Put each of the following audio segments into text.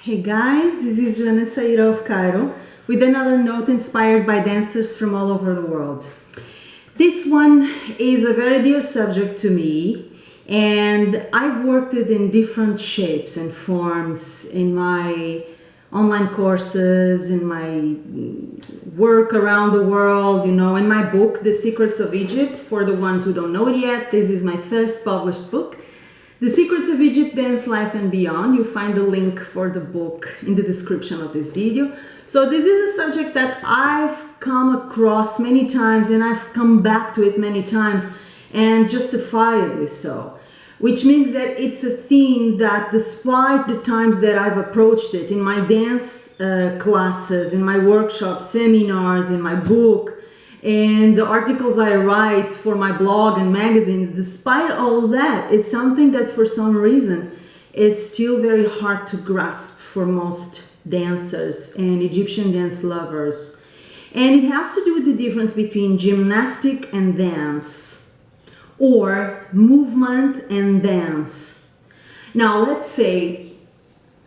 Hey guys, this is Joana Saahirah of Cairo with another note inspired by dancers from all over the world. This one is a very dear subject to me, and I've worked it in different shapes and forms in my online courses, in my work around the world, in my book, The Secrets of Egypt. For the ones who don't know it yet, this is my first published book. The Secrets of Egypt, Dance, Life and Beyond. You'll find the link for the book in the description of this video. So this is a subject that I've come across many times, and I've come back to it many times, and justifiably so. Which means that it's a theme that, despite the times that I've approached it in my dance classes, in my workshops, seminars, in my book, and the articles I write for my blog and magazines, despite all that, it's something that for some reason is still very hard to grasp for most dancers and Egyptian dance lovers. And it has to do with the difference between gymnastic and dance, or movement and dance. Now let's say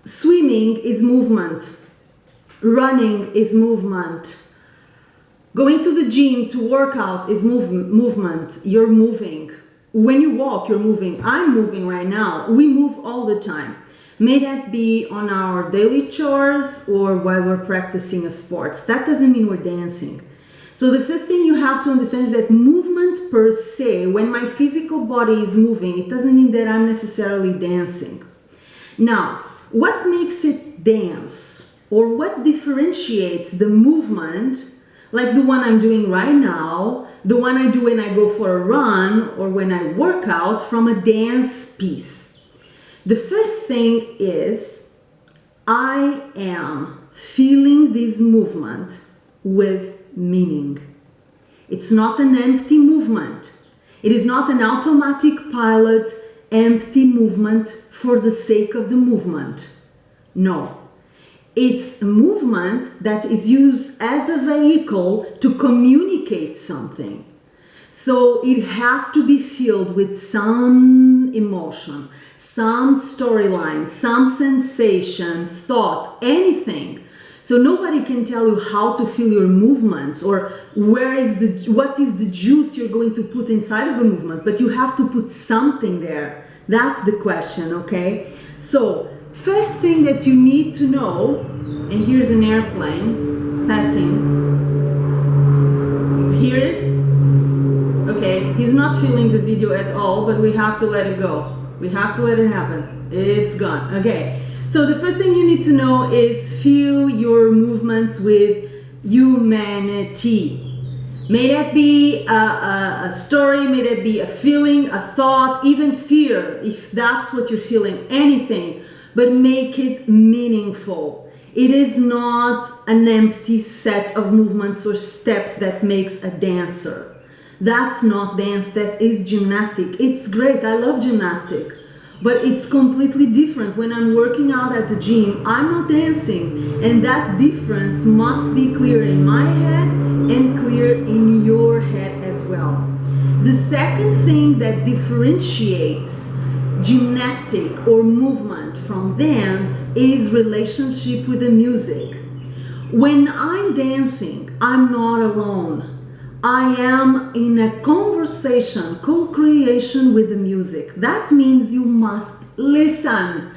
swimming is movement, running is movement, going to the gym to work out is movement. You're moving. When you walk, you're moving. I'm moving right now. We move all the time. May that be on our daily chores or while we're practicing a sport. That doesn't mean we're dancing. So the first thing you have to understand is that movement per se, when my physical body is moving, it doesn't mean that I'm necessarily dancing. Now, what makes it dance, or what differentiates the movement, like the one I'm doing right now, the one I do when I go for a run or when I work out, from a dance piece? The first thing is I am feeling this movement with meaning. It's not an empty movement. It is not an automatic pilot, empty movement for the sake of the movement. No. It's a movement that is used as a vehicle to communicate something. So it has to be filled with some emotion, some storyline, some sensation, thought, anything. So nobody can tell you how to feel your movements or what is the juice you're going to put inside of a movement, but you have to put something there. That's the question, okay? So first thing that you need to know, and here's an airplane passing. You hear it? Okay, he's not feeling the video at all, but we have to let it go. We have to let it happen. It's gone. Okay. So the first thing you need to know is feel your movements with humanity. May that be a story, may that be a feeling, a thought, even fear, if that's what you're feeling, anything, but make it meaningful. It is not an empty set of movements or steps that makes a dancer. That's not dance, that is gymnastic. It's great, I love gymnastic. But it's completely different. When I'm working out at the gym, I'm not dancing. And that difference must be clear in my head and clear in your head as well. The second thing that differentiates gymnastic or movement from dance is relationship with the music. When I'm dancing, I'm not alone. I am in a conversation, co-creation with the music. That means you must listen.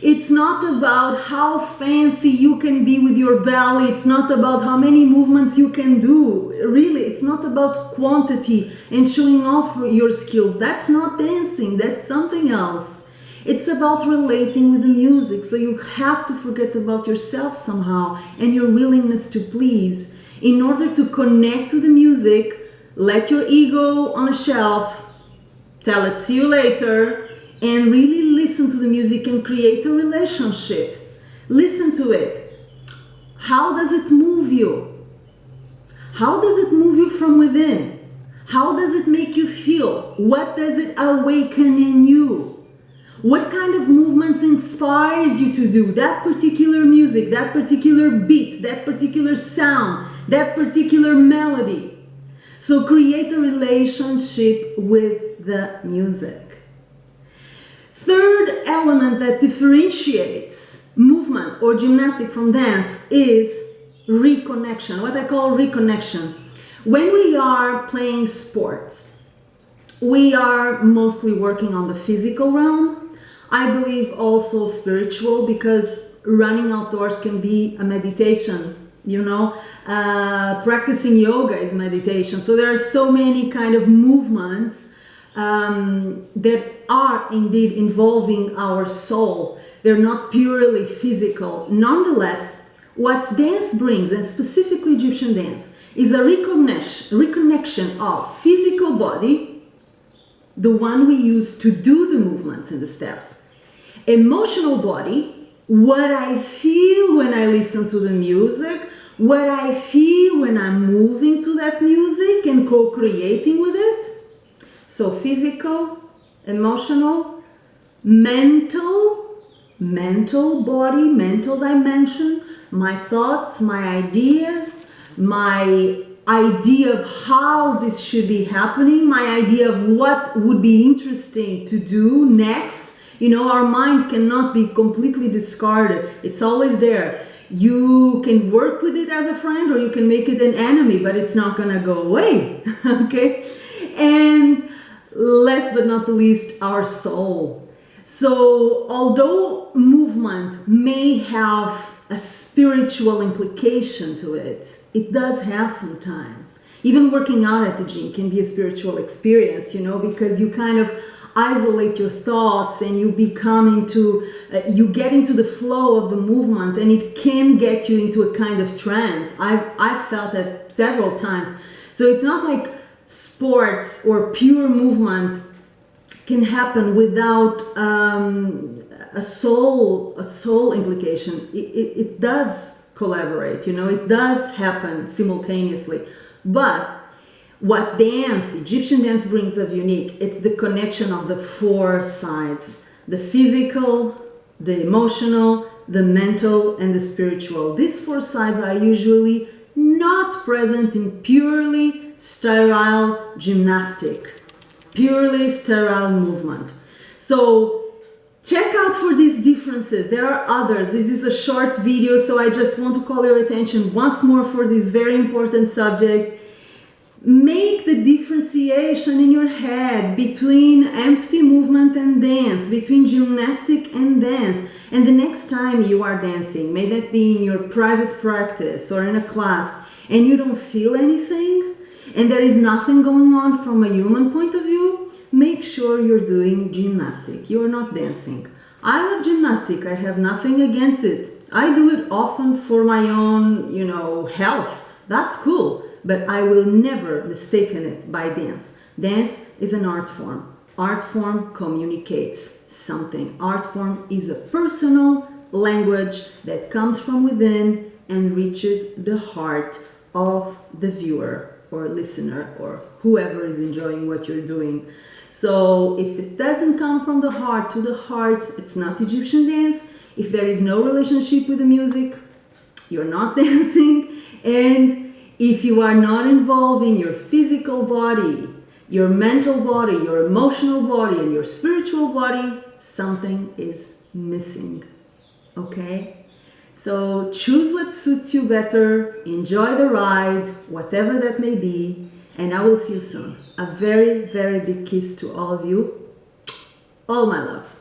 It's not about how fancy you can be with your belly. It's not about how many movements you can do. Really, it's not about quantity and showing off your skills. That's not dancing. That's something else. It's about relating with the music. So you have to forget about yourself somehow and your willingness to please. In order to connect with the music, let your ego on a shelf, tell it see you later, and really listen to the music and create a relationship. Listen to it. How does it move you? How does it move you from within? How does it make you feel? What does it awaken in you? What kind of movements inspires you to do that particular music, that particular beat, that particular sound, that particular melody? So create a relationship with the music. Third element that differentiates movement movement or gymnastic from dance is reconnection, what I call reconnection. When we are playing sports, we are mostly working on the physical realm. I believe also spiritual, because running outdoors can be a meditation, you know. Practicing yoga is meditation. So there are so many kind of movements that are indeed involving our soul. They're not purely physical. Nonetheless, what dance brings, and specifically Egyptian dance, is a reconnection of physical body, the one we use to do the movements and the steps, emotional body, what I feel when I listen to the music, what I feel when I'm moving to that music and co-creating with it. So physical, emotional, mental body, mental dimension, my thoughts, my ideas, my idea of how this should be happening, my idea of what would be interesting to do next. You know, our mind cannot be completely discarded. It's always there. You can work with it as a friend, or you can make it an enemy, but it's not gonna go away. Okay? And last but not the least, our soul. So although movement may have a spiritual implication to it, it does have sometimes. Even working out at the gym can be a spiritual experience, you know, because you kind of isolate your thoughts and you become into, you get into the flow of the movement, and it can get you into a kind of trance. I've felt that several times. So it's not like sports or pure movement can happen without a soul implication. It does collaborate, you know, it does happen simultaneously. But what Egyptian dance brings of unique, it's the connection of the four sides: the physical, the emotional, the mental, and the spiritual. These four sides are usually not present in purely sterile gymnastic, purely sterile movement. So check out for these differences. There are others. This is a short video, so I just want to call your attention once more for this very important subject. Make the differentiation in your head between empty movement and dance, between gymnastic and dance. And the next time you are dancing, may that be in your private practice or in a class, and you don't feel anything, and there is nothing going on from a human point of view, make sure you're doing gymnastic. You're not dancing. I love gymnastic. I have nothing against it. I do it often for my own, you know, health. That's cool. But I will never mistake it by dance. Dance is an art form. Art form communicates something. Art form is a personal language that comes from within and reaches the heart of the viewer or listener or whoever is enjoying what you're doing. So if it doesn't come from the heart to the heart, it's not Egyptian dance. If there is no relationship with the music, you're not dancing. And if you are not involving your physical body, your mental body, your emotional body, and your spiritual body, something is missing. Okay? So choose what suits you better, enjoy the ride, whatever that may be, and I will see you soon. A very, very big kiss to all of you. All my love.